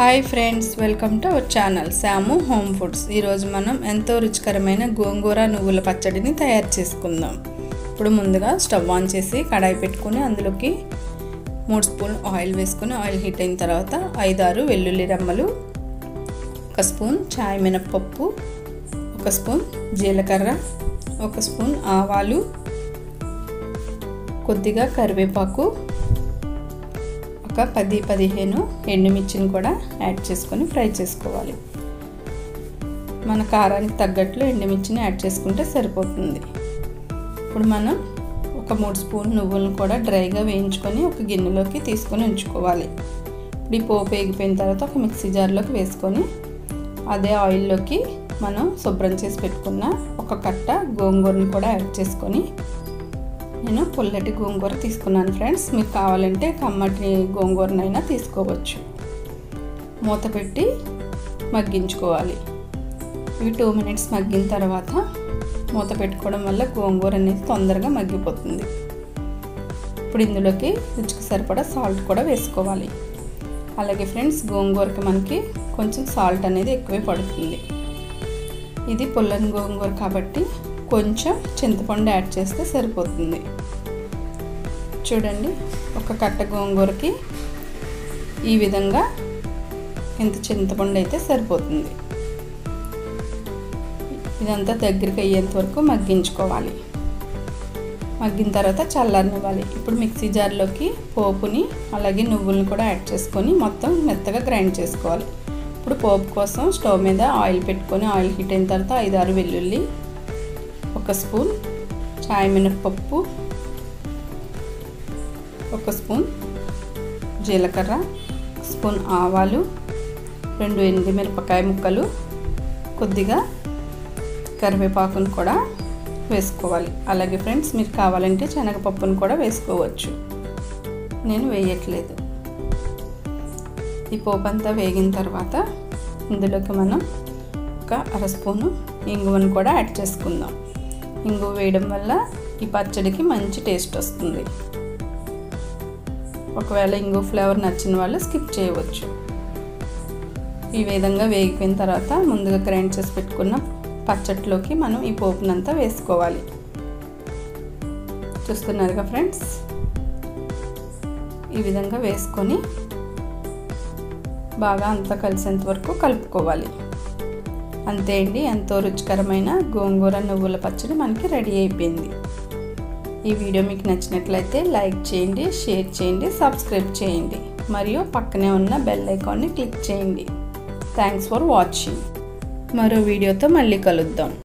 Hi friends, welcome to our channel Samu home foods. ఈరోజు మనం ఎంతో రుచికరమైన గోంగూర నువ్వుల పచ్చడిని తయారు చేసుకుందాం. ఇప్పుడు ముందుగా స్టవ్ ఆన్ చేసి కడాయి పెట్టుకుని అందులోకి 3 స్పూన్ ఆయిల్ వేసుకుని ఆయిల్ హీట్ అయిన తర్వాత 5-6 వెల్లుల్లి రెమ్మలు, 1 స్పూన్ చాయ్ మినప్పప్పు, 1 స్పూన్ జీలకర్ర, 1 స్పూన్ ఆవాలు, కొద్దిగా కరివేపాకు, 10-15 ఎండుమిర్చిని కూడా యాడ్ చేసుకొని ఫ్రై చేసుకోవాలి. మన కారానికి తగ్గట్లు ఎండుమిర్చిని యాడ్ చేసుకుంటే సరిపోతుంది. ఇప్పుడు మనం 3 స్పూన్ నువ్వులను కూడా డ్రైగా వేయించుకొని ఒక గిన్నెలోకి తీసుకొని ఉంచుకోవాలి. ఇప్పుడు ఈ పోపు వేగిపోయిన తర్వాత ఒక మిక్సీ జార్లోకి వేసుకొని అదే ఆయిల్లోకి మనం శుభ్రం చేసి పెట్టుకున్న ఒక కట్ట గోంగూరను కూడా యాడ్ చేసుకొని, నేను పుల్లటి గోంగూర తీసుకున్నాను ఫ్రెండ్స్. మీకు కావాలంటే కమ్మటి గోంగూరనైనా తీసుకోవచ్చు. మూత పెట్టి మగ్గించుకోవాలి. ఇవి 2 మినిట్స్ మగ్గిన తర్వాత మూత పెట్టుకోవడం వల్ల గోంగూర అనేది తొందరగా మగ్గిపోతుంది. ఇప్పుడు ఇందులోకి రుచికి సరిపడా సాల్ట్ కూడా వేసుకోవాలి. అలాగే ఫ్రెండ్స్, గోంగూరకి మనకి కొంచెం సాల్ట్ అనేది ఎక్కువే పడుతుంది. ఇది పుల్లని గోంగూర కాబట్టి కొంచెం చింతపండు యాడ్ చేస్తే సరిపోతుంది. చూడండి, ఒక కట్ట గోంగూరకి ఈ విధంగా ఇంత చింతపండు అయితే సరిపోతుంది. ఇదంతా దగ్గరికి అయ్యేంత వరకు మగ్గించుకోవాలి. మగ్గిన తర్వాత చల్లారనివ్వాలి. ఇప్పుడు మిక్సీ జార్లోకి పోపుని అలాగే నువ్వులను కూడా యాడ్ చేసుకొని మొత్తం మెత్తగా గ్రైండ్ చేసుకోవాలి. ఇప్పుడు పోపు కోసం స్టవ్ మీద ఆయిల్ పెట్టుకొని ఆయిల్ హీట్ అయిన తర్వాత 5-6 వెల్లుల్లి, 1 స్పూన్ చాయ్ మినప్పప్పు, 1 స్పూన్ జీలకర్ర, 1 స్పూన్ ఆవాలు, 2 ఎండుమిరపకాయ ముక్కలు, కొద్దిగా కరివేపాకును కూడా వేసుకోవాలి. అలాగే ఫ్రెండ్స్, మీరు కావాలంటే శనగపప్పును కూడా వేసుకోవచ్చు. నేను వేయట్లేదు. ఈ పోపు అంతా వేగిన తర్వాత ఇందులోకి మనం 1/2 స్పూను ఇంగువను కూడా యాడ్ చేసుకుందాం. ఇంగువ వేయడం వల్ల ఈ పచ్చడికి మంచి టేస్ట్ వస్తుంది. ఒకవేళ ఇంగువ ఫ్లేవర్ నచ్చిన వాళ్ళు స్కిప్ చేయవచ్చు. ఈ విధంగా వేగిపోయిన తర్వాత ముందుగా గ్రైండ్ చేసి పెట్టుకున్న పచ్చడిలోకి మనం ఈ పోపునంతా వేసుకోవాలి. చూస్తున్నారుగా ఫ్రెండ్స్, ఈ విధంగా వేసుకొని బాగా అంతా కలిసేంత వరకు కలుపుకోవాలి. అంతే అండి, ఎంతో రుచికరమైన గోంగూర నువ్వుల పచ్చడి మనకి రెడీ అయిపోయింది. ఈ వీడియో మీకు నచ్చినట్లయితే లైక్ చేయండి, షేర్ చేయండి, సబ్స్క్రైబ్ చేయండి మరియు పక్కనే ఉన్న బెల్ ఐకాన్ని క్లిక్ చేయండి. Thanks for watching. మరో వీడియోతో మళ్ళీ కలుద్దాం.